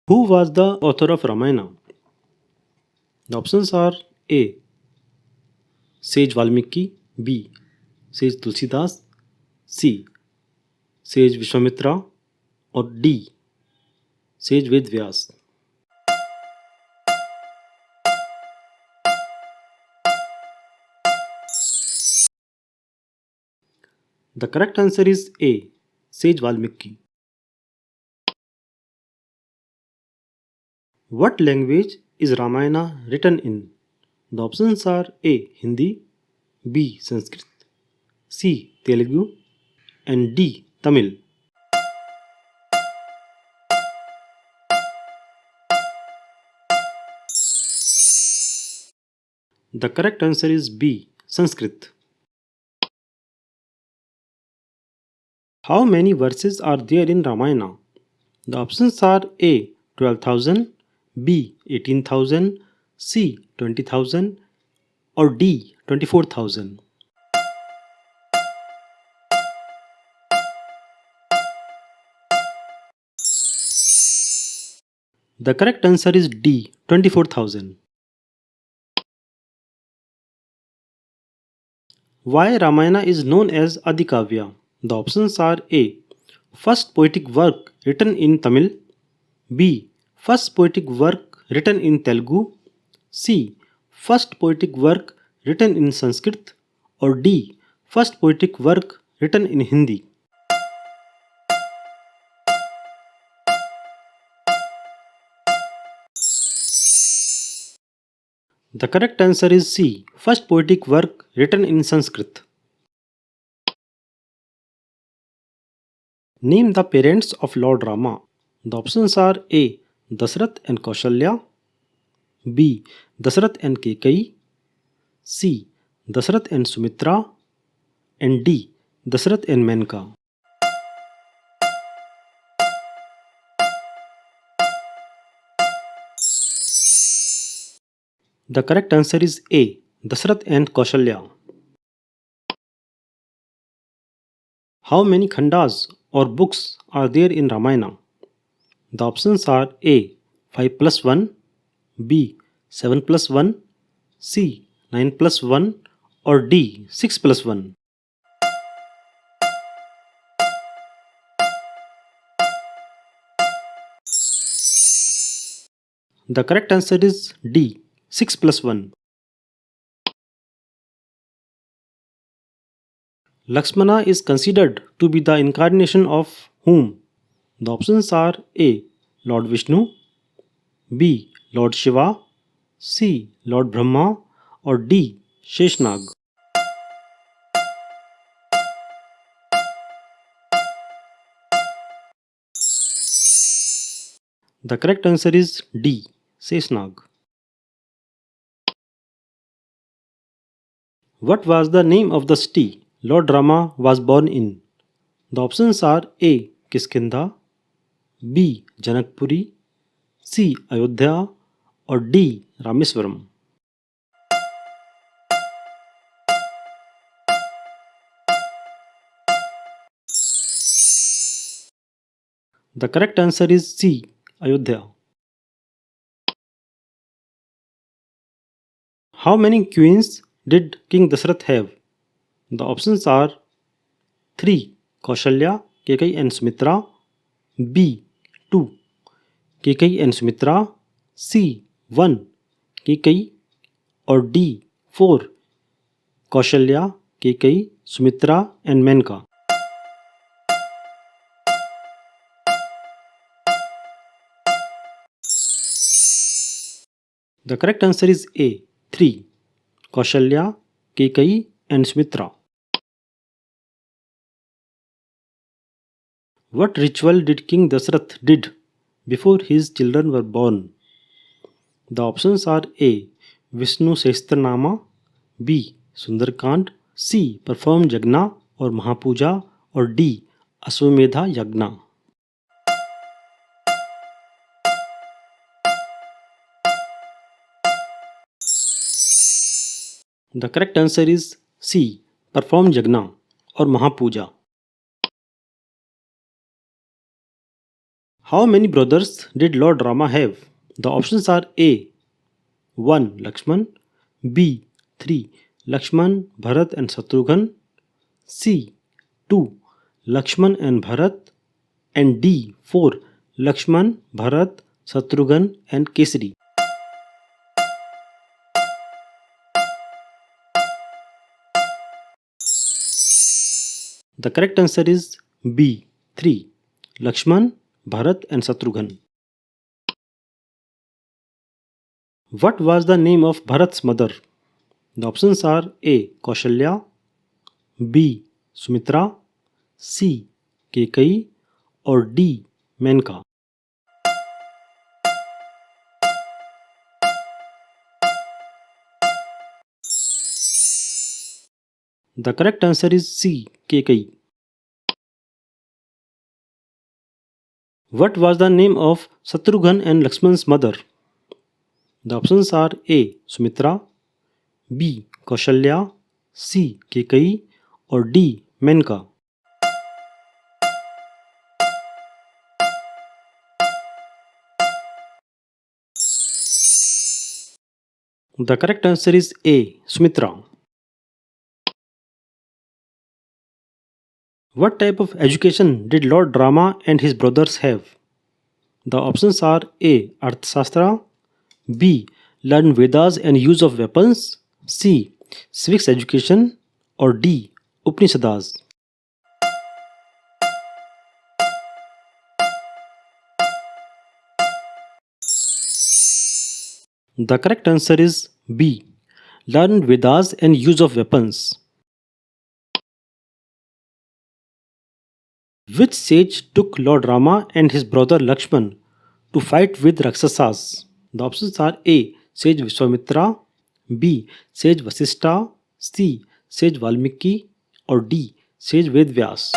Who was the author of Ramayana? The options are A. Sage Valmiki, B. Sage Tulsidas, C. Sage Vishwamitra, or D. Sage Ved Vyas. The correct answer is A. Sage Valmiki. What language is Ramayana written in? The options are A. Hindi, B. Sanskrit, C. Telugu, and D. Tamil. The correct answer is B. Sanskrit. How many verses are there in Ramayana? The options are A. 12,000, B. 18,000, C. 20,000, or D. 24,000. The correct answer is D. 24,000. Why Ramayana is known as Adikavya? The options are A. First poetic work written in Tamil, B. First poetic work written in Telugu, C. First poetic work written in Sanskrit, or D. First poetic work written in Hindi. The correct answer is C. First poetic work written in Sanskrit. Name the parents of Lord Rama. The options are A. Dasrath and Kaushalya, B. Dasrath and Kekai, C. Dasrath and Sumitra, and D. Dasrath and Menka. The correct answer is A. Dasrath and Kaushalya. How many khandas or books are there in Ramayana? The options are A. 5 plus 1, B. 7 plus 1, C. 9 plus 1, or D. 6 plus 1. The correct answer is D. 6 plus 1. Lakshmana is considered to be the incarnation of whom? The options are A. Lord Vishnu, B. Lord Shiva, C. Lord Brahma, or D. Sheshnag. The correct answer is D. Sheshnag. What was the name of the city Lord Rama was born in? The options are A. Kiskindha, B. Janakpuri, C. Ayodhya, or D. Rameswaram. The correct answer is C. Ayodhya. How many queens did King Dasrath have? The options are 3. Kaushalya, Kekai and Sumitra, B. 2. Kekai and Sumitra, C. 1. Kekai, or D. 4. Kaushalya, Kekai, Sumitra, and Menka. The correct answer is A. 3. Kaushalya, Kekai, and Sumitra. What ritual did King Dasrath did before his children were born? The options are A. Vishnu Sehstranama, B. Sundarkand, C. Perform Yagna or Mahapuja, or D. Aswamedha Yagna. The correct answer is C. Perform Yagna or Mahapuja. How many brothers did Lord Rama have? The options are A 1 Lakshman, B 3 Lakshman, Bharat and Shatrughan, C 2 Lakshman and Bharat, and D 4 Lakshman, Bharat, Shatrughan and Kesari. The correct answer is B 3 Lakshman, Bharat and Shatrughan. What was the name of Bharat's mother? The options are A. Kaushalya, B. Sumitra, C. Kekai, or D. Menka. The correct answer is C. Kekai. What was the name of Shatrughan and Lakshman's mother? The options are A. Sumitra, B. Kaushalya, C. Kekai, or D. Menka. The correct answer is A. Sumitra. What type of education did Lord Rama and his brothers have? The options are A. Arthashastra, B. Learn Vedas and use of weapons, C. Civics education, or D. Upanishads. The correct answer is B. Learn Vedas and use of weapons. Which sage took Lord Rama and his brother Lakshman to fight with Rakshasas? The options are A. Sage Vishwamitra, B. Sage Vasishtha, C. Sage Valmiki, or D. Sage Vedvyas.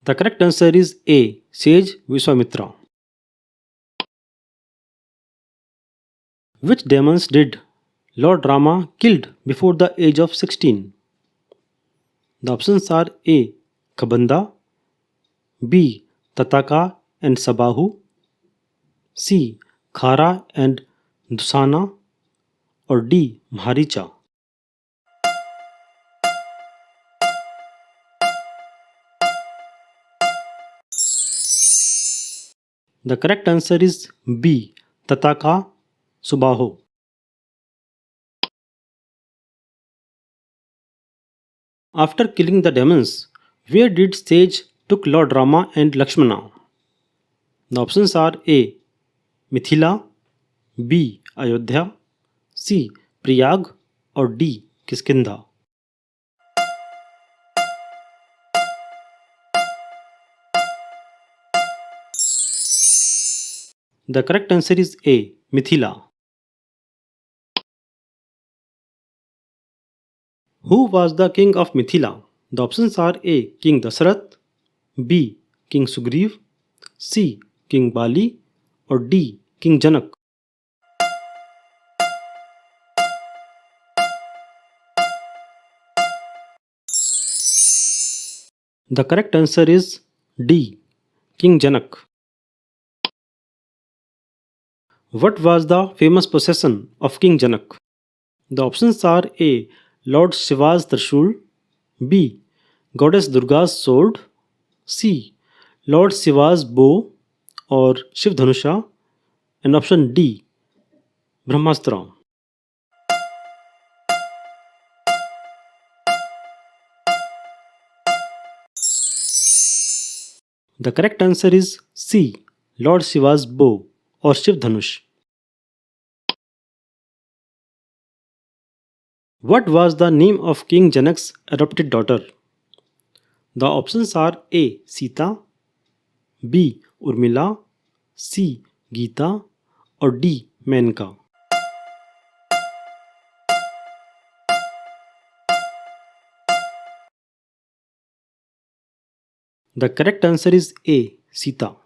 The correct answer is A. Sage Vishwamitra. Which demons did Lord Rama killed before the age of 16? The options are A. Kabanda, B. Tataka and Sabahu, C. Khara and Dusana, or D. Maharicha. The correct answer is B. Tataka Subaho. After killing the demons, where did sage took Lord Rama and Lakshmana? The options are A. Mithila, B. Ayodhya, C. Prayag, or D. Kiskindha. The correct answer is A. Mithila. Who was the king of Mithila? The options are A. King Dasarath, B. King Sugriv, C. King Bali, or D. King Janak. The correct answer is D. King Janak. What was the famous possession of King Janak? The options are A. Lord Shiva's Trishul, B. Goddess Durga's sword, C. Lord Shiva's bow or Shiv Dhanusha, and option D. Brahmastra. The correct answer is C. Lord Shiva's bow or Shiv Dhanush. What was the name of King Janak's adopted daughter? The options are A. Sita, B. Urmila, C. Geeta, or D. Menka. The correct answer is A. Sita.